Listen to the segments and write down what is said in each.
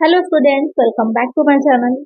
Hello students, welcome back to my channel.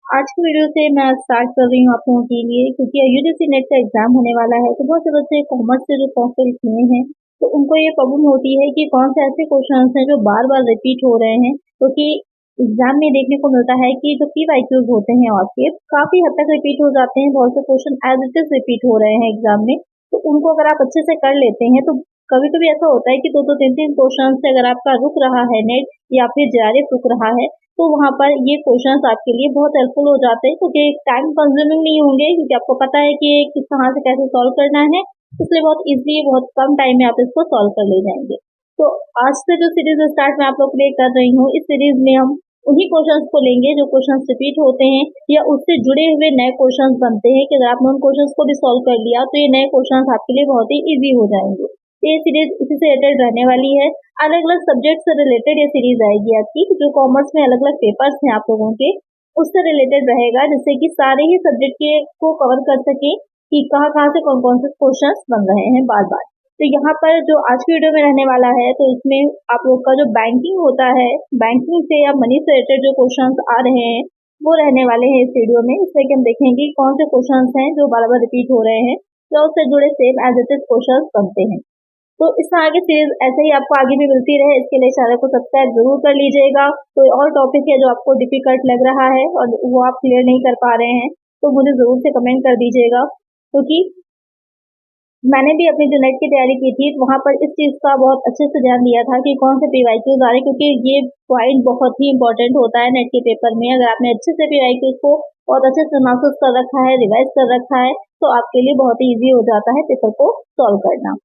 आज की video से मैं स्टार्ट कर रही हूँ आप लोगों के लिए, क्योंकि यूजीसी नेट का एग्जाम होने वाला है। तो बहुत से बच्चे कॉमर्स से जो फॉर्म फिल किए हैं, तो उनको ये प्रॉब्लम होती है कि कौन से ऐसे क्वेश्चंस हैं जो बार बार रिपीट हो रहे हैं। क्योंकि एग्जाम में देखने को मिलता है कि जो PYQs होते हैं आपके काफी हद तक रिपीट हो जाते हैं। बहुत से question as it is repeat हो रहे हैं एग्जाम में। तो उनको अगर आप अच्छे से कर लेते हैं तो कभी कभी ऐसा होता है कि दो दो तीन तीन क्वेश्चन से अगर आपका रुक रहा है नेट या फिर JRF रुक रहा है, तो वहाँ पर ये क्वेश्चंस आपके लिए बहुत हेल्पफुल हो जाते हैं, क्योंकि टाइम कंज्यूमिंग नहीं होंगे, क्योंकि आपको पता है कि किस तरह से कैसे सॉल्व करना है। इसलिए बहुत इजी, बहुत कम टाइम में आप इसको सॉल्व कर ले जाएंगे। तो आज से जो सीरीज स्टार्ट मैं आप लोग के लिए कर रही हूँ, इस सीरीज में हम उन्हीं क्वेश्चंस को लेंगे जो क्वेश्चंस रिपीट होते हैं या उससे जुड़े हुए नए क्वेश्चंस बनते हैं, कि अगर आपने उन क्वेश्चंस को भी सॉल्व कर लिया तो ये नए क्वेश्चंस आपके लिए बहुत ही इजी हो जाएंगे। तो ये सीरीज इसी से रिलेटेड रहने वाली है। अलग अलग सब्जेक्ट से रिलेटेड ये सीरीज आएगी आपकी। जो कॉमर्स में अलग अलग पेपर्स हैं आप लोगों के, उससे रिलेटेड रहेगा, जिससे कि सारे ही सब्जेक्ट के को कवर कर सके कि कहाँ कहाँ से कौन कौन से क्वेश्चंस बन रहे हैं बार बार। तो यहाँ पर जो आज की वीडियो में रहने वाला है, तो इसमें आप लोग का जो बैंकिंग होता है, बैंकिंग से या मनी से रिलेटेड जो क्वेश्चंस आ रहे हैं वो रहने वाले हैं इस वीडियो में। इसमें कि हम देखेंगे कौन से क्वेश्चंस हैं जो बार बार रिपीट हो रहे हैं या उससे जुड़े same as it is questions बनते हैं। तो इस तरह की सीरीज ऐसे ही आपको आगे भी मिलती रहे, इसके लिए चैनल को सब्सक्राइब जरूर कर लीजिएगा। कोई और टॉपिक है जो आपको डिफिकल्ट लग रहा है और वो आप क्लियर नहीं कर पा रहे हैं, तो मुझे जरूर से कमेंट कर दीजिएगा। क्योंकि मैंने भी अपनी जो नेट की तैयारी की थी, वहां पर इस चीज का बहुत अच्छे से ध्यान दिया था कि कौन से PYQs आ रहे, क्योंकि ये पॉइंट बहुत ही इंपॉर्टेंट होता है नेट के पेपर में। अगर आपने अच्छे से PYQs को बहुत अच्छे से महसूस कर रखा है, रिवाइज कर रखा है, तो आपके लिए बहुत ही ईजी हो जाता है पेपर को सॉल्व करना।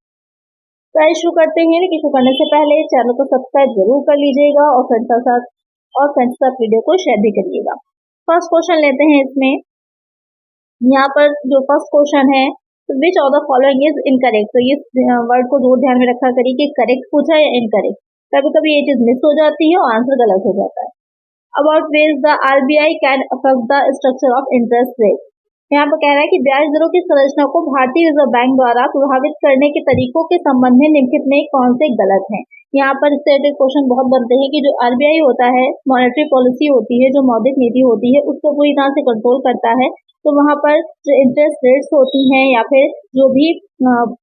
तो शुरू करते हैं, लेकिन शुरू करने से पहले चैनल को सब्सक्राइब जरूर कर लीजिएगा और फ्रेंड्स के साथ वीडियो को शेयर भी करिएगा। फर्स्ट क्वेश्चन लेते हैं इसमें। यहाँ पर जो फर्स्ट क्वेश्चन है, which of the following is incorrect. तो इस वर्ड को जरूर ध्यान में रखा करिए कि करेक्ट पूछा है या इनकरेक्ट। कभी कभी ये चीज मिस हो जाती है और आंसर गलत हो जाता है। About ways the RBI can affect the structure of interest rate. यहाँ पर कह रहा है कि ब्याज दरों की संरचना को भारतीय रिजर्व बैंक द्वारा प्रभावित करने के तरीकों के संबंध में निम्नलिखित में कौन से गलत हैं। यहाँ पर इससे रिलेटेड क्वेश्चन बहुत बनते हैं कि जो RBI होता है, मॉनेटरी पॉलिसी होती है, जो मौद्रिक नीति होती है, उसको पूरी तरह से कंट्रोल करता है। तो वहां पर जो इंटरेस्ट रेट्स होती हैं या फिर जो भी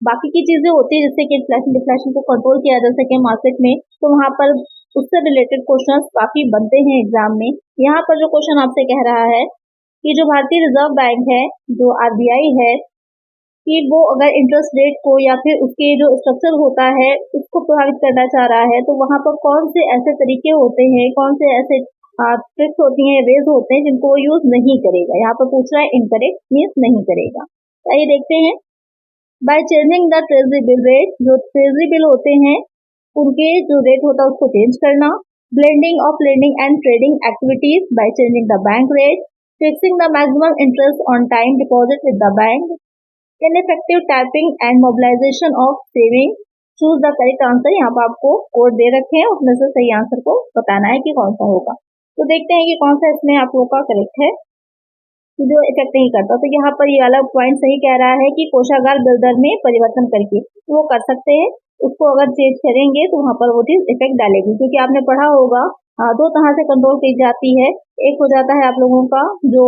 बाकी की चीजें होती है, जिससे कि इन्फ्लेशन डिफ्लेशन को कंट्रोल किया जा सके मार्केट में, तो वहां पर उससे रिलेटेड क्वेश्चंस काफी बनते हैं एग्जाम में। यहाँ पर जो क्वेश्चन आपसे कह रहा है कि जो भारतीय रिजर्व बैंक है, जो RBI है, कि वो अगर इंटरेस्ट रेट को या फिर उसके जो स्ट्रक्चर होता है उसको प्रभावित करना चाह रहा है, तो वहां पर कौन से ऐसे तरीके होते हैं, कौन से ऐसे ट्रिक्स होती हैं, वेज होते हैं जिनको यूज नहीं करेगा। यहाँ पर पूछ रहा है इनकरेक्ट मीन्स नहीं करेगा। तो आइए देखते हैं। Bye changing the treasury bill rate, जो ट्रेजरी बिल होते हैं उनके जो रेट होता है उसको चेंज करना। Blending of lending and trading activities by changing the bank rate. Fixing the maximum interest on time deposit with the bank. Ineffective tapping and mobilisation of saving. Choose the correct answer. यहाँ पर आपको code दे रखे हैं, उसमें से सही answer को बताना है कि कौन सा होगा। तो देखते हैं कि कौन सा इसमें आप लोगों का करेक्ट है जो इफेक्ट नहीं करता। तो यहाँ पर ये वाला पॉइंट सही कह रहा है कि कोषागार बिल दर में परिवर्तन करके वो कर सकते हैं। उसको अगर चेंज करेंगे तो वहां पर वो चीज इफेक्ट डालेगी, क्योंकि आपने पढ़ा होगा दो तरह से कंट्रोल की जाती है। एक हो जाता है आप लोगों का जो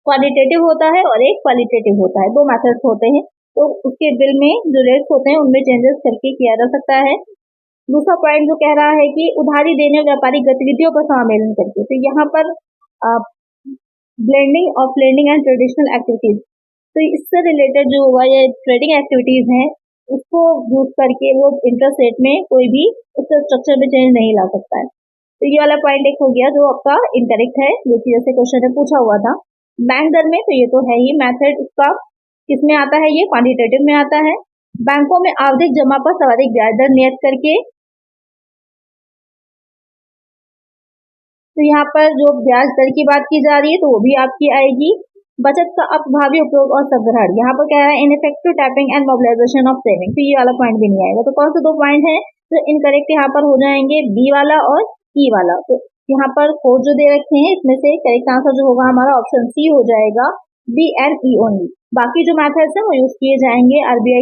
क्वालिटेटिव होता है और एक क्वालिटेटिव होता है। दो मेथड्स होते हैं। तो उसके बिल में जो रेट्स होते हैं उनमें चेंजेस करके किया जा सकता है। दूसरा पॉइंट जो कह रहा है कि उधारी देने और व्यापारिक गतिविधियों का सम्मेलन करके, तो यहाँ पर blending of lending and traditional activities, तो इससे रिलेटेड जो हुआ ये ट्रेडिंग एक्टिविटीज हैं उसको यूज करके वो इंटरेस्ट रेट में कोई भी उसके स्ट्रक्चर में चेंज नहीं ला सकता है। तो ये वाला पॉइंट एक हो गया जो आपका इनकरेक्ट है, जो कि जैसे क्वेश्चन में पूछा हुआ था। बैंक दर में, तो ये तो है ही मेथड उसका किसमें आता है, ये क्वांटिटेटिव में आता है। बैंकों में आवधिक जमा पर सर्वाधिक ब्याज दर नियत करके, तो यहाँ पर जो ब्याज दर की बात की जा रही है तो वो भी आपकी आएगी। बचत का अप्रभावी उपयोग और संग्रहण, यहाँ पर क्या है ineffective tapping and mobilisation of saving, तो ये वाला पॉइंट भी नहीं आएगा। तो कौन से दो पॉइंट है तो इनकरेक्ट यहाँ पर हो जाएंगे, बी वाला और ई वाला। तो यहाँ पर कोड जो दे रखे हैं इसमें से करेक्ट आंसर जो होगा हमारा ऑप्शन सी हो जाएगा, बी एंड ई ओनली। बाकी जो मेथड्स है वो यूज किए जाएंगे, RBI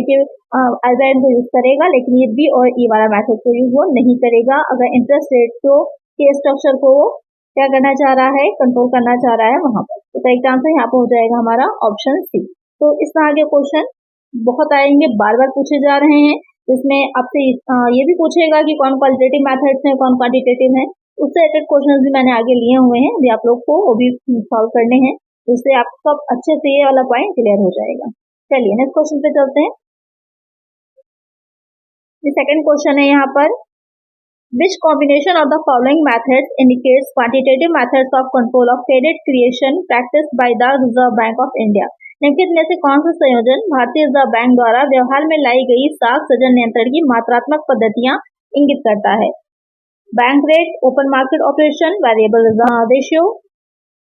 इनको यूज करेगा, लेकिन ये बी और ई वाला मेथड को यूज वो नहीं करेगा अगर इंटरेस्ट रेट को के स्ट्रक्चर को वो क्या करना चाह रहा है, कंट्रोल करना चाह रहा है वहां पर। तो करेक्ट आंसर यहाँ पर हो जाएगा हमारा ऑप्शन सी। तो इस तरह के क्वेश्चन बहुत आएंगे, बार बार पूछे जा रहे हैं। जिसमें आपसे ये भी पूछेगा कि कौन क्वालिटेटिव मेथड्स हैं, कौन क्वांटिटेटिव हैं। उससे रिलेटेड क्वेश्चन भी मैंने आगे लिए हुए हैं, अभी आप लोग को वो भी सॉल्व करने हैं, जिससे आपका अच्छे से ये वाला पॉइंट क्लियर हो जाएगा। चलिए नेक्स्ट क्वेश्चन पे चलते हैं। ये सेकंड क्वेश्चन है यहाँ पर, which combination of the following methods indicates quantitative methods of control of credit creation practiced by the Reserve Bank of India? निम्नलिखित में से कौन सा संयोजन भारतीय रिजर्व बैंक द्वारा व्यवहार में लाई गई साख सजन नियंत्रण की मात्रात्मक पद्धतियां इंगित करता है? Bank rate, open market operation, variable ratio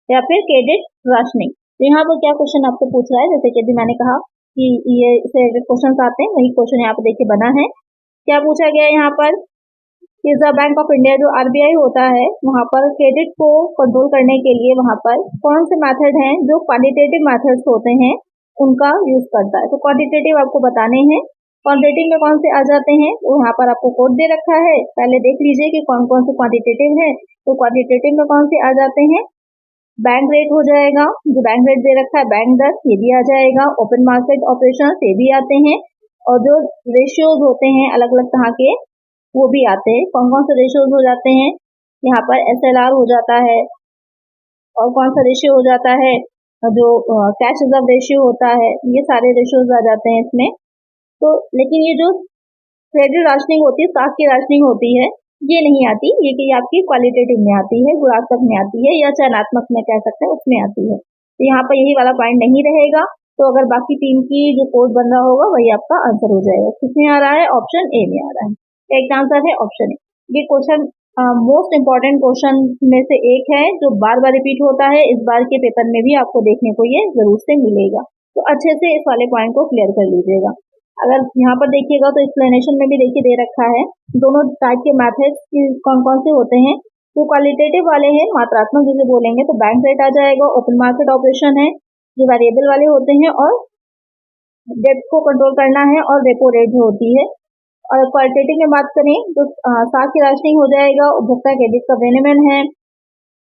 या फिर क्रेडिट राशनिंग। तो यहाँ पर क्या क्वेश्चन आपसे पूछ रहा है, जैसे कि अभी मैंने कहा कि ये क्वेश्चन आते हैं, वही क्वेश्चन यहाँ पर देखिए बना है। क्या पूछा गया है यहाँ पर, रिजर्व बैंक ऑफ इंडिया जो आरबीआई होता है, वहाँ पर क्रेडिट को कंट्रोल करने के लिए वहाँ पर कौन से मेथड हैं जो क्वांटिटेटिव मेथड्स होते हैं उनका यूज करता है। तो क्वांटिटेटिव आपको बताने हैं, क्वांटिटेटिव में कौन से आ जाते हैं, तो यहाँ पर आपको कोड दे रखा है, पहले देख लीजिए कि कौन कौन से क्वांटिटेटिव है। तो क्वांटिटेटिव में कौन से आ जाते हैं, बैंक रेट हो जाएगा, जो बैंक रेट दे रखा है, बैंक दर ये भी आ जाएगा, ओपन मार्केट ऑपरेशन ये भी आते हैं, और जो रेशियोज होते हैं अलग अलग तरह के वो भी आते हैं। कौन कौन से रेशियोज हो जाते हैं, यहाँ पर एसएलआर हो जाता है, और कौन सा रेशियो हो जाता है, जो कैश रिजर्व रेशियो होता है, ये सारे रेशियोज आ जाते हैं इसमें। तो लेकिन ये जो क्रेडिट राशनिंग होती है, साख की राशनिंग होती है, ये नहीं आती, ये कि आपकी क्वालिटेटिव में आती है, गुणात्मक में आती है, या चयनात्मक में कह सकते हैं उसमें आती है। तो यहाँ पर यही वाला पॉइंट नहीं रहेगा। तो अगर बाकी तीन की जो कोड बन रहा होगा वही आपका आंसर हो जाएगा। किसमें आ रहा है, ऑप्शन ए में आ रहा है। एक आंसर है ऑप्शन ए। ये क्वेश्चन मोस्ट इंपॉर्टेंट क्वेश्चन में से एक है, जो बार बार रिपीट होता है। इस बार के पेपर में भी आपको देखने को ये जरूर से मिलेगा, तो अच्छे से इस वाले पॉइंट को क्लियर कर लीजिएगा। अगर यहाँ पर देखिएगा तो एक्सप्लेनेशन में भी देखिए दे रखा है दोनों टाइप के मैथड्स कौन कौन से होते हैं। तो क्वालिटेटिव वाले हैं, मात्रात्मक जिसे बोलेंगे तो बैंक रेट आ जाएगा, ओपन मार्केट ऑपरेशन है जो वेरिएबल वाले होते हैं, और डेट को कंट्रोल करना है, और रेपो रेट जो होती है। और क्वालिटेटिव में बात करें तो साख की राशनिंग हो जाएगा, उपभोक्ता क्रेडिट का विनियमन है,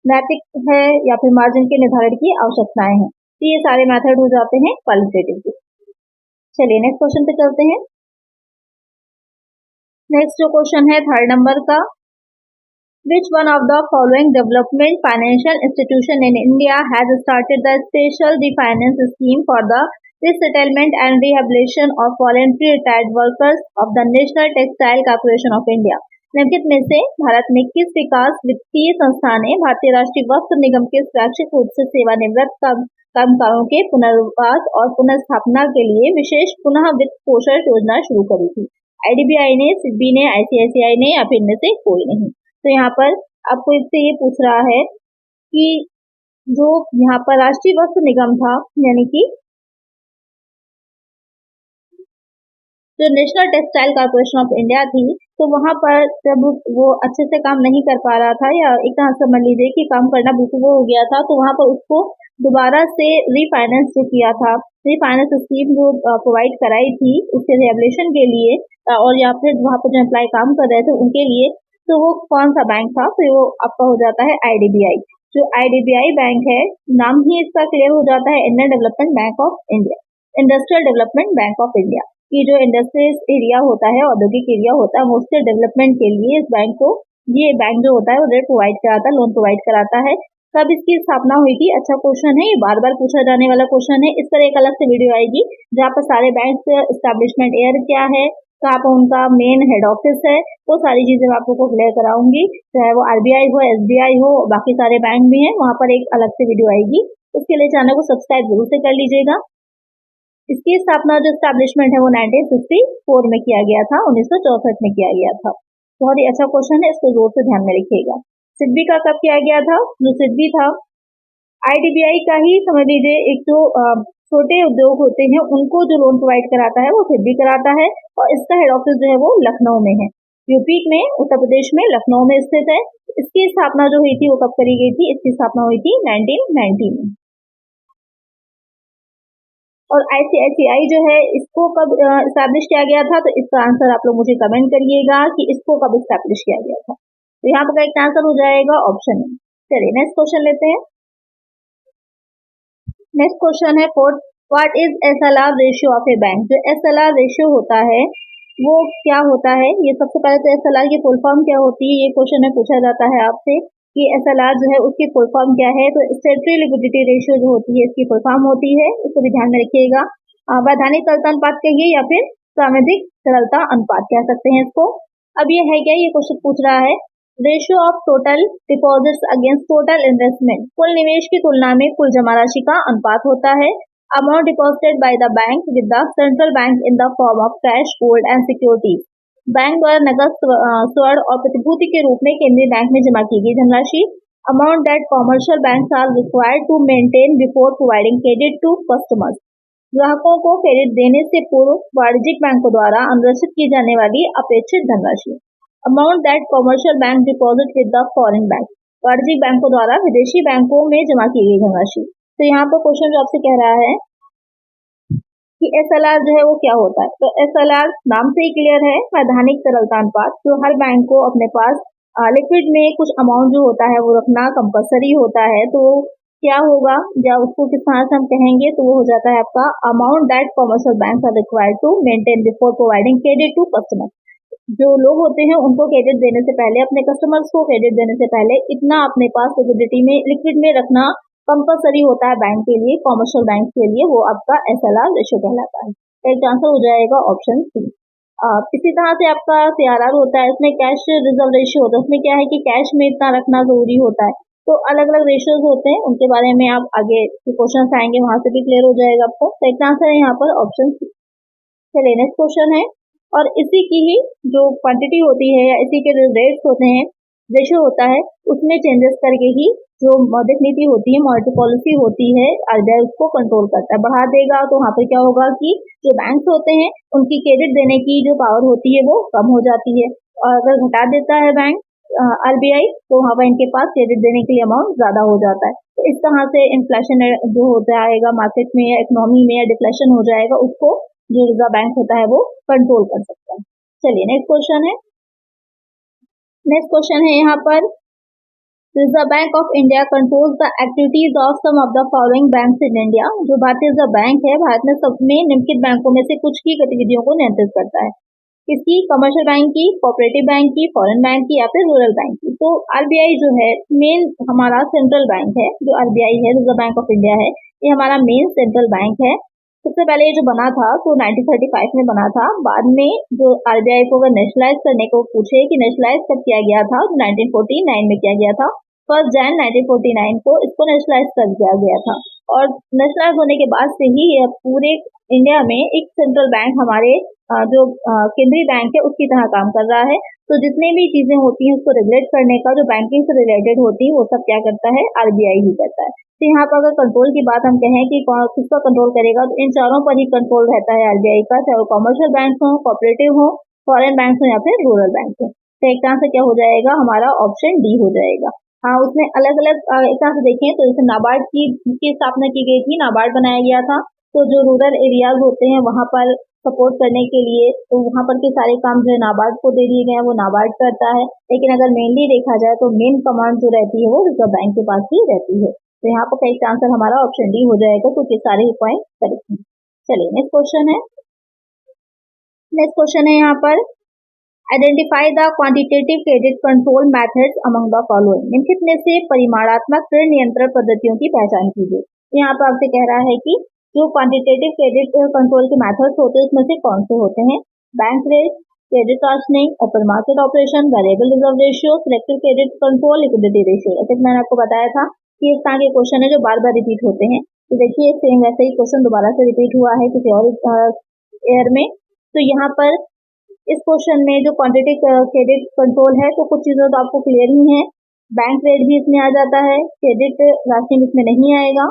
नैतिक है, या फिर मार्जिन के निर्धारण की आवश्यकताएं हैं। तो ये सारे मेथड हो जाते हैं क्वालिटेटिव के। चलिए नेक्स्ट क्वेश्चन पे चलते हैं। नेक्स्ट जो क्वेश्चन है थर्ड नंबर का, Which one of the following development financial institution in India has started the special refinance scheme for the resettlement and rehabilitation of voluntary retired workers of the National Textile Corporation of India? निम्नलिखित में से भारत में किस विकास वित्तीय संस्था ने भारतीय राष्ट्रीय वस्त्र निगम के स्वैच्छिक रूप से सेवानिवृत्त कर्मकारों के पुनर्वास और पुनर्स्थापना के लिए विशेष पुनः वित्त पोषण योजना शुरू करी थी? आईडीबीआई ने, सिडबी ने, आईसीआईसीआई ने, या फिर इनमें से कोई नहीं? तो यहाँ पर आपको इससे ये पूछ रहा है कि जो यहाँ पर राष्ट्रीय वस्त्र निगम था, यानी कि जो national textile corporation of India थी, तो वहां पर जब वो अच्छे से काम नहीं कर पा रहा था, या एक तरह से समझ लीजिए कि काम करना बिल्कुल वो हो गया था, तो वहां पर उसको दोबारा से रीफाइनेंस जो किया था, रीफाइनेंस स्कीम जो प्रोवाइड कराई थी उसके रिहेबिलिटेशन के लिए, और या फिर वहां पर जो एम्प्लॉय काम कर रहे थे उनके लिए, तो वो कौन सा बैंक था? तो वो आपका हो जाता है आईडीबीआई। जो आईडीबीआई बैंक है, नाम ही इसका क्लियर हो जाता है, Indian development bank of India, industrial development bank of India. की जो इंडस्ट्रियल एरिया होता है, औद्योगिक एरिया होता है, उसके डेवलपमेंट के लिए इस बैंक को, ये बैंक जो होता है वो रेट प्रोवाइड कराता है, लोन प्रोवाइड कराता है। कब इसकी स्थापना हुई थी? अच्छा क्वेश्चन है, ये बार बार पूछा जाने वाला क्वेश्चन है। इस पर एक अलग से वीडियो आएगी जहाँ पर सारे बैंक एस्टेब्लिशमेंट ईयर क्या है, कहाँ पर उनका मेन हेड ऑफिस है, वो सारी चीजें मैं आपको क्लियर कराऊंगी। चाहे वो आरबीआई हो, एसबीआई हो, बाकी सारे बैंक भी हैं, वहां पर एक अलग से वीडियो आएगी। उसके लिए चैनल को सब्सक्राइब जरूर से कर लीजिएगा। इसकी स्थापना जो एस्टेब्लिशमेंट है वो 1964 में किया गया था, 1964 में किया गया था। बहुत ही अच्छा क्वेश्चन है, इसको जोर से ध्यान में रखिएगा। सिडबी का कब किया गया था? जो सिडबी था आईडीबीआई का ही समझ लीजिए, एक जो छोटे उद्योग होते हैं उनको जो लोन प्रोवाइड कराता है वो सिडबी कराता है, और इसका हेड ऑफिस जो है वो लखनऊ में है, यूपी में, उत्तर प्रदेश में, लखनऊ में स्थित है। इसकी स्थापना जो हुई थी वो कब करी गई थी? इसकी स्थापना हुई थी 1990 में। और आईसीआईसीआई जो है, इसको कब इस्टेब्लिश किया गया था? तो इसका आंसर आप लोग मुझे कमेंट करिएगा कि इसको कब इस्टेब्लिश किया गया था। तो यहाँ पर करेक्ट आंसर हो जाएगा ऑप्शन। चलिए नेक्स्ट क्वेश्चन लेते हैं। नेक्स्ट क्वेश्चन है fourth, what is SLR ratio of A bank. जो SLR रेशियो होता है वो क्या होता है। ये सबसे पहले तो SLR की फुल फॉर्म क्या होती है, ये क्वेश्चन में पूछा जाता है आपसे कि SLR जो है उसकी फुल फॉर्म क्या है। तो स्टेटरी लिक्विडिटी रेशियो जो होती है इसकी फुल फॉर्म होती है, इसको भी ध्यान में रखिएगा। वैधानिक तरलता अनुपात कहिए या फिर सामूहिक तरलता अनुपात कह सकते हैं इसको। अब ये है क्या, ये क्वेश्चन पूछ रहा है ratio of total deposits against total investment. कुल निवेश की तुलना में कुल जमा राशि का अनुपात होता है। Amount deposited by the bank with the central bank in the form of cash, gold and securities. Bank द्वारा नकद, स्वर्ण और प्रतिभूति के रूप में केंद्रीय बैंक में जमा की गई धनराशि। Amount that commercial banks are required to maintain before providing credit to customers. ग्राहकों को क्रेडिट देने से पूर्व वाणिज्यिक बैंकों द्वारा अनुरक्षित की जाने वाली अपेक्षित धनराशि। Amount that commercial bank deposit with the foreign bank. वाणिज्यिक बैंकों द्वारा विदेशी बैंकों में जमा की गई धनराशि। तो यहाँ पर क्वेश्चन जो आपसे कह रहा है कि SLR जो है वो क्या होता है। तो SLR नाम से ही क्लियर है, वैधानिक तरलता अनुपात। जो हर बैंक को अपने पास लिक्विड में कुछ अमाउंट जो होता है वो रखना कंपलसरी होता है। तो क्या होगा, या उसको किस तरह से हम कहेंगे, तो वो हो जाता है आपका amount that commercial bank are required to maintain before providing credit to customer. जो लोग होते हैं उनको क्रेडिट देने से पहले, अपने कस्टमर्स को क्रेडिट देने से पहले इतना अपने पास लिक्विडिटी में, लिक्विड में रखना कंपलसरी होता है बैंक के लिए, कॉमर्शियल बैंक के लिए। वो आपका SLR रेशियो कहलाता है। एक आंसर हो जाएगा ऑप्शन सी। इसी तरह से आपका CRR होता है, इसमें कैश रिजर्व रेशियो होता है। उसमें क्या है कि कैश में इतना रखना जरूरी होता है। तो अलग अलग रेशियोज होते हैं, उनके बारे में आप आगे क्वेश्चन आएंगे वहां से भी क्लियर हो जाएगा आपको। तो एक आंसर है यहाँ पर ऑप्शन सी। चलिए नेक्स्ट क्वेश्चन है, और इसी की ही जो क्वांटिटी होती है या इसी के जो रेट्स होते हैं, रेशियो होता है, उसमें चेंजेस करके ही जो मौद्रिक नीति होती है, मॉनेटरी पॉलिसी होती है, RBI उसको कंट्रोल करता है। बढ़ा देगा तो वहाँ पे क्या होगा कि जो बैंक्स होते हैं उनकी क्रेडिट देने की जो पावर होती है वो कम हो जाती है, और अगर घटा देता है बैंक RBI तो वहाँ पर इनके पास क्रेडिट देने के लिए अमाउंट ज्यादा हो जाता है। तो इस तरह से इन्फ्लेशन जो होता आएगा मार्केट में या इकोनॉमी में, या डिफ्लेशन हो जाएगा, उसको जो रिजर्व बैंक होता है वो कंट्रोल कर सकता है। चलिए नेक्स्ट क्वेश्चन है। नेक्स्ट क्वेश्चन है यहाँ पर, reserve bank of India controls the activities of some of the following banks in India. जो भारतीय रिजर्व बैंक है, भारत में सब में निम्नलिखित बैंकों में से कुछ की गतिविधियों को नियंत्रित करता है। किसकी? कमर्शियल बैंक की, कोऑपरेटिव बैंक की, फॉरेन बैंक की, या फिर रूरल बैंक की। तो RBI जो है मेन हमारा सेंट्रल बैंक है। जो RBI है, रिजर्व बैंक ऑफ इंडिया है, ये हमारा मेन सेंट्रल बैंक है। सबसे पहले ये जो बना था तो 1935 में बना था। बाद में जो RBI को अगर नेशनलाइज करने को पूछे कि नेशनलाइज कब किया गया था, तो 1949 में किया गया था। 1 जनवरी 1949 को इसको नेशनलाइज कर दिया गया था। और नेशनलाइज होने के बाद से ही ये पूरे इंडिया में एक सेंट्रल बैंक, हमारे जो केंद्रीय बैंक है उसकी तरह काम कर रहा है। तो जितनी भी चीजें होती हैं उसको रेगुलेट करने का, जो बैंकिंग से रिलेटेड होती है, वो सब क्या करता है? RBI ही करता है। तो यहाँ पर अगर कंट्रोल की बात हम कहें कि किसका कंट्रोल करेगा, तो इन चारों पर ही कंट्रोल रहता है RBI का, चाहे वो कमर्शियल बैंक हो, कोऑपरेटिव हो, फॉरेन बैंक हो, या फिर रूरल बैंक हो। तो एक तरह से क्या हो जाएगा हमारा ऑप्शन डी हो जाएगा। हाँ, उसमें अलग अलग एक तरह से देखें तो जैसे नाबार्ड की स्थापना की गई थी, नाबार्ड बनाया गया था। तो जो रूरल एरियाज होते हैं वहां पर सपोर्ट करने के लिए, तो वहां पर के सारे काम जो है नाबार्ड को दे दिए गए हैं, वो नाबार्ड करता है। लेकिन अगर मेनली देखा जाए तो मेन कमांड जो रहती है वो रिजर्व बैंक के पास ही रहती है। तो यहाँ पर करेक्ट आंसर हमारा ऑप्शन डी हो जाएगा, क्योंकि सारे ही पॉइंट करेक्ट हैं। चलिए नेक्स्ट क्वेश्चन है। नेक्स्ट क्वेश्चन है यहाँ पर, identify the quantitative credit control methods among the following. निम्नलिखित में से परिमाणात्मक ऋण नियंत्रण पद्धतियों की पहचान कीजिए। यहाँ पर आपसे कह रहा है कि जो क्वांटिटेटिव क्रेडिट कंट्रोल के मेथड्स होते हैं उसमें से कौन से होते हैं? Bank rate, credit rationing, open market operation, variable reserve ratio, selective credit control, liquidity ratio. जैसे मैंने आपको बताया था कि इस तरह के क्वेश्चन है जो बार बार रिपीट होते हैं। तो देखिए सेम वैसे ही क्वेश्चन दोबारा से रिपीट हुआ है किसी और ईयर में। तो यहाँ पर इस क्वेश्चन में जो क्वांटिटी क्रेडिट कंट्रोल है, तो कुछ चीजों तो आपको क्लियर ही है। बैंक रेट भी इसमें आ जाता है, क्रेडिट राशनिंग इसमें नहीं आएगा,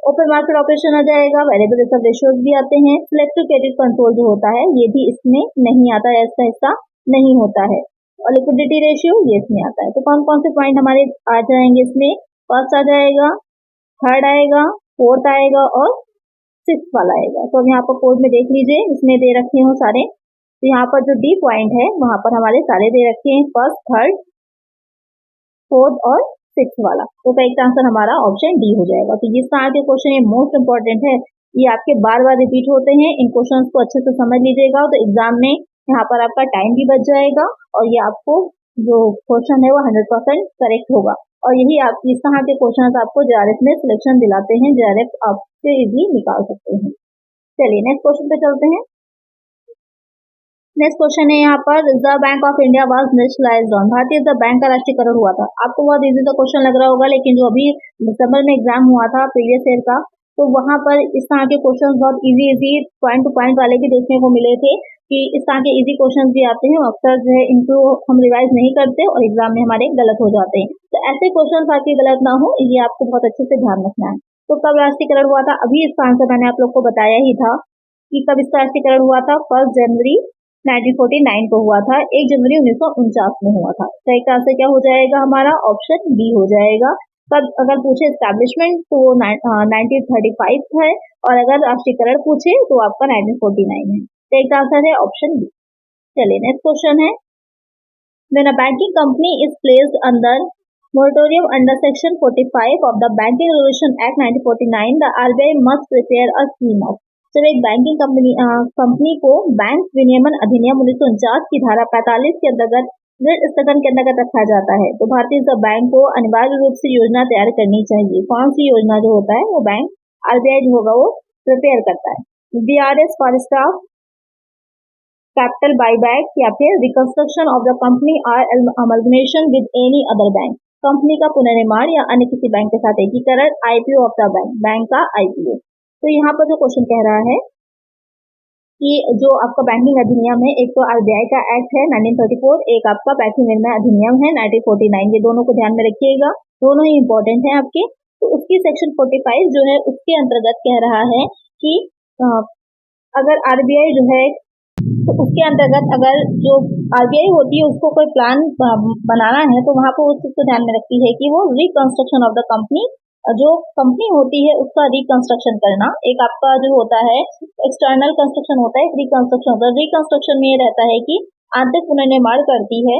ओपन मार्केट ऑपरेशन आ जाएगा, वेरिएबल रिजर्व रेशियोज भी आते हैं, सिलेक्टिव क्रेडिट कंट्रोल जो होता है ये भी इसमें नहीं आता है, इसका हिस्सा नहीं होता है, और लिक्विडिटी रेशियो ये इसमें आता है। तो कौन कौन से पॉइंट हमारे आ जाएंगे इसमें? फर्स्ट आ जाएगा, थर्ड आएगा, फोर्थ आएगा, और सिक्स वाला आएगा। तो अब यहाँ पर कोड में देख लीजिए, इसमें दे रखे हो सारे। तो यहाँ पर जो डी पॉइंट है वहां पर हमारे सारे दे रखे हैं, फर्स्ट, थर्ड, 4th और 6th वाला। तो करेक्ट आंसर हमारा ऑप्शन डी हो जाएगा। तो जिस तरह के क्वेश्चन ये मोस्ट इंपॉर्टेंट है, ये आपके बार बार रिपीट होते हैं, इन क्वेश्चंस को अच्छे से समझ लीजिएगा तो एग्जाम में यहाँ पर आपका टाइम भी बच जाएगा और ये आपको जो क्वेश्चन है वो 100% करेक्ट होगा। और यही आप इस तरह के क्वेश्चन आपको जेआरएफ में सिलेक्शन दिलाते हैं, जेआरएफ आपसे इजी निकाल सकते हैं। चलिए नेक्स्ट क्वेश्चन पे चलते हैं। नेक्स्ट क्वेश्चन है यहाँ पर, reserve bank of India was nationalised on. भारतीय रिजर्व बैंक का राष्ट्रीयकरण हुआ था। आपको बहुत इजी सा क्वेश्चन लग रहा होगा, लेकिन जो अभी दिसंबर में एग्जाम हुआ था प्रीवियस ईयर का, तो वहां पर इस तरह के क्वेश्चन बहुत इजी पॉइंट टू पॉइंट वाले भी देखने को मिले थे कि इस तरह के इजी क्वेश्चन भी आते हैं, अक्सर जो है इनको हम रिवाइज नहीं करते और एग्जाम में हमारे गलत हो जाते हैं। तो ऐसे क्वेश्चन आपके गलत ना हो, ये आपको बहुत अच्छे से ध्यान रखना है। तो कब राष्ट्रीयकरण हुआ था? अभी इसका आंसर मैंने आप लोग को बताया ही था कि कब इसका राष्ट्रीयकरण हुआ था। 1 जनवरी 1949 को हुआ था, 1 जनवरी 1949 में हुआ था। करेक्ट आंसर क्या हो जाएगा हमारा? ऑप्शन बी हो जाएगा। कब अगर पूछे एस्टैब्लिशमेंट तो 1935 है, और अगर राष्ट्रीयकरण पूछे तो आपका 1949 है। करेक्ट आंसर है ऑप्शन बी। चलिए नेक्स्ट क्वेश्चन है, when a banking company is placed under moratorium under section 45 of the banking regulation act 1949, the RBI must prepare a scheme of. जब एक बैंकिंग कंपनी को बैंक विनियमन अधिनियम 1949 की धारा 45 के अंतर्गत ऋण स्थगन के अंतर्गत रखा जाता है, तो भारतीय रिजर्व बैंक को अनिवार्य रूप से योजना तैयार करनी चाहिए। कौन सी योजना जो होता है वो बैंक आरबीआई जो होगा वो प्रिपेयर करता है। BRS for staff, capital buyback, या फिर रिकंस्ट्रक्शन ऑफ द कंपनी और amalgamation with any other bank, company का पुनर्निर्माण या अन्य किसी बैंक के साथ एकीकरण, IPO of the bank, bank का आईपीओ। तो यहाँ पर जो क्वेश्चन कह रहा है कि जो आपका बैंकिंग अधिनियम है, एक तो आरबीआई का एक्ट है 1934, एक आपका बैंकिंग निर्णय अधिनियम है 1949, ये दोनों को ध्यान में रखिएगा, दोनों ही इंपॉर्टेंट है आपके। तो उसकी सेक्शन 45 जो है उसके अंतर्गत कह रहा है कि अगर आरबीआई जो है, तो उसके अंतर्गत अगर जो आरबीआई होती है उसको कोई प्लान बनाना है, तो वहां पर उस चीज को ध्यान में रखती है कि वो रिकंस्ट्रक्शन ऑफ द कंपनी, जो कंपनी होती है उसका रिकंस्ट्रक्शन करना। एक आपका जो होता है एक्सटर्नल कंस्ट्रक्शन होता है, एक रिकंस्ट्रक्शन होता है। रिकंस्ट्रक्शन में ये रहता है कि आंतरिक पुनर्निर्माण करती है,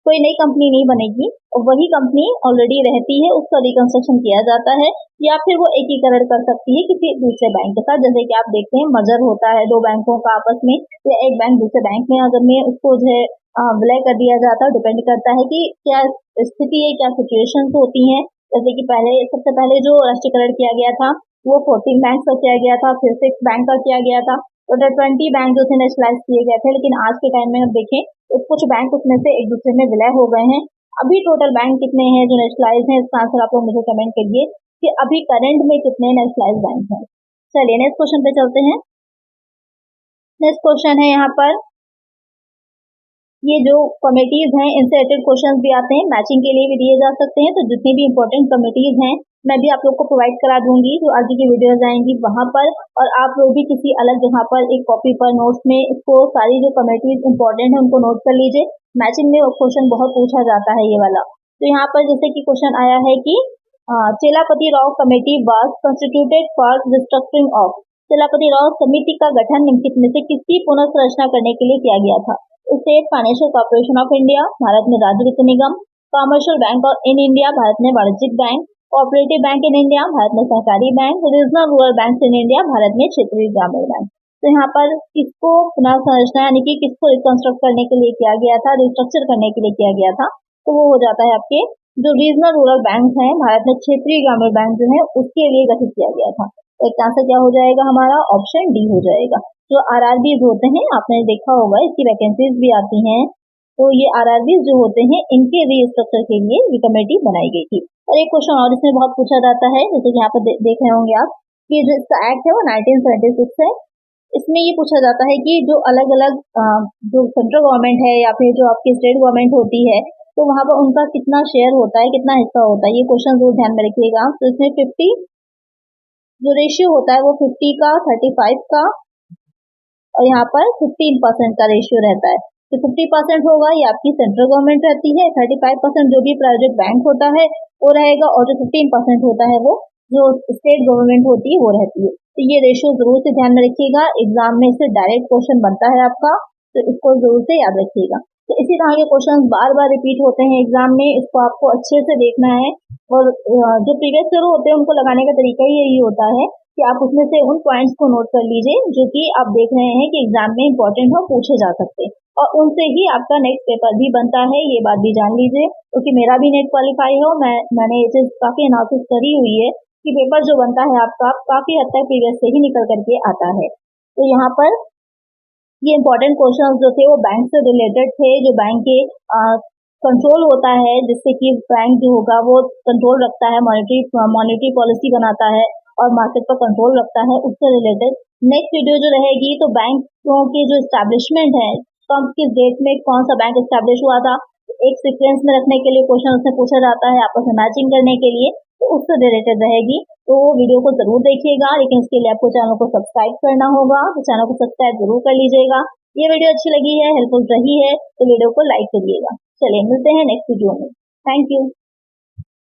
कोई नई कंपनी नहीं बनेगी और वही कंपनी ऑलरेडी रहती है उसका रिकंस्ट्रक्शन किया जाता है, या फिर वो एकीकरण कर सकती है किसी दूसरे बैंक के साथ। जैसे कि आप देखते हैं मर्जर होता है दो बैंकों का आपस में, या एक बैंक दूसरे बैंक में अगर में उसको जो है विलय कर दिया जाता है। डिपेंड करता है कि क्या स्थिति है, क्या सिचुएशन होती है। जैसे कि सबसे पहले जो राष्ट्रीयकरण किया गया था वो 14 बैंक का किया गया था, फिर 6 बैंक का किया गया था, टोटल 20 बैंक जो थे नेशनलाइज किए गए थे। लेकिन आज के टाइम में हम देखें तो कुछ बैंक उसमें से एक दूसरे में विलय हो गए हैं। अभी टोटल बैंक कितने हैं जो नेशनलाइज हैं, इसका आंसर आप लोग मुझे कमेंट करिए कि अभी करंट में कितने नेशनलाइज बैंक हैं। चलिए नेक्स्ट क्वेश्चन पे चलते हैं। नेक्स्ट क्वेश्चन है यहाँ पर, ये जो कमेटीज हैं इनसे रिलेटेड क्वेश्चंस भी आते हैं, मैचिंग के लिए भी दिए जा सकते हैं। तो जितनी भी इंपॉर्टेंट कमेटीज हैं मैं भी आप लोग को प्रोवाइड करा दूंगी जो आगे की वीडियोस आएंगी वहां पर, और आप लोग भी किसी अलग जगह पर एक कॉपी पर नोट्स में इसको सारी जो कमेटीज इंपॉर्टेंट है उनको नोट कर लीजिए। मैचिंग में क्वेश्चन बहुत पूछा जाता है ये वाला। तो यहाँ पर जैसे कि क्वेश्चन आया है कि Chelapati Rao committee was constituted for restructuring of. Chelapati Rao समिति का गठन निम्नलिखित में से किसकी पुनर्संरचना करने के लिए किया गया था। State financial corporation of India, Bharat में राज्य वित्त निगम, commercial bank in India, Bharat में वाणिज्यिक बैंक, cooperative bank in India, Bharat में सहकारी बैंक, regional rural bank in India, Bharat में क्षेत्रीय ग्रामीण बैंक। तो यहाँ पर किसको पुनर्संरचना यानी कि किसको रिकंस्ट्रक्ट करने के लिए किया गया था, रिस्ट्रक्चर करने के लिए किया गया था, तो वो हो जाता है आपके जो रीजनल रूरल बैंक है भारत में क्षेत्रीय ग्रामीण बैंक जो है उसके लिए गठित किया गया था। तो एक आंसर क्या हो जाएगा हमारा, ऑप्शन डी हो जाएगा। जो आरआरबीज होते हैं आपने देखा होगा इसकी वैकेंसीज भी आती हैं, तो ये आरआरबीज जो होते हैं इनके रीस्ट्रक्चर के लिए ये कमेटी बनाई गई थी। और एक क्वेश्चन और इसमें बहुत पूछा जाता है, जैसे कि यहाँ पर देख रहे होंगे आप कि जो इसका एक्ट है वो 1976 है। इसमें ये पूछा जाता है कि जो अलग अलग जो सेंट्रल गवर्नमेंट है या फिर जो आपकी स्टेट गवर्नमेंट होती है तो वहां पर उनका कितना शेयर होता है, कितना हिस्सा होता है, ये क्वेश्चन जरूर ध्यान में रखिएगा। तो इसमें 50 जो रेशियो होता है वो 50 का, 35 का और यहाँ पर 15% का रेशियो रहता है। तो 50% होगा ये आपकी सेंट्रल गवर्नमेंट रहती है, 35% जो भी प्राइवेट बैंक होता है वो रहेगा, और जो 15% होता है वो जो स्टेट गवर्नमेंट होती है वो रहती है। तो ये रेशियो जरूर से ध्यान में रखिएगा, एग्जाम में से डायरेक्ट क्वेश्चन बनता है आपका, तो इसको जरूर से याद रखिएगा। तो इसी तरह के क्वेश्चन बार बार रिपीट होते हैं एग्जाम में, इसको आपको अच्छे से देखना है। और जो प्रीवियस ईयर होते हैं उनको लगाने का तरीका ही यही होता है कि आप उसमें से उन पॉइंट्स को नोट कर लीजिए जो कि आप देख रहे हैं कि एग्जाम में इंपॉर्टेंट हो, पूछे जा सकते हैं, और उनसे ही आपका नेक्स्ट पेपर भी बनता है, ये बात भी जान लीजिए। क्योंकि मेरा भी नेट क्वालिफाई हो, मैंने ये चीज काफी एनालिसिस करी हुई है कि पेपर जो बनता है आपका काफी हद तक प्रीवियस से ही निकल करके आता है। तो यहाँ पर ये इंपॉर्टेंट क्वेश्चंस जो थे वो बैंक से रिलेटेड थे, जो बैंक के कंट्रोल होता है, जिससे कि बैंक जो होगा वो कंट्रोल रखता है, मॉनेटरी पॉलिसी बनाता है और मार्केट पर कंट्रोल रखता है, उससे रिलेटेड। नेक्स्ट वीडियो जो रहेगी तो बैंकों की जो एस्टैब्लिशमेंट है, कब किस डेट में कौन सा बैंक एस्टैब्लिश हुआ था, एक सीक्वेंस में रखने के लिए क्वेश्चन उसमें पूछा जाता है, आपस में मैचिंग करने के लिए, तो उससे रिलेटेड रहेगी। तो वीडियो को जरूर देखिएगा, लेकिन इसके लिए आपको चैनल को सब्सक्राइब करना होगा, तो चैनल को सब्सक्राइब जरूर कर लीजिएगा। ये वीडियो अच्छी लगी है, हेल्पफुल रही है, तो वीडियो को लाइक करिएगा। चलिए मिलते हैं नेक्स्ट वीडियो में। Thank you.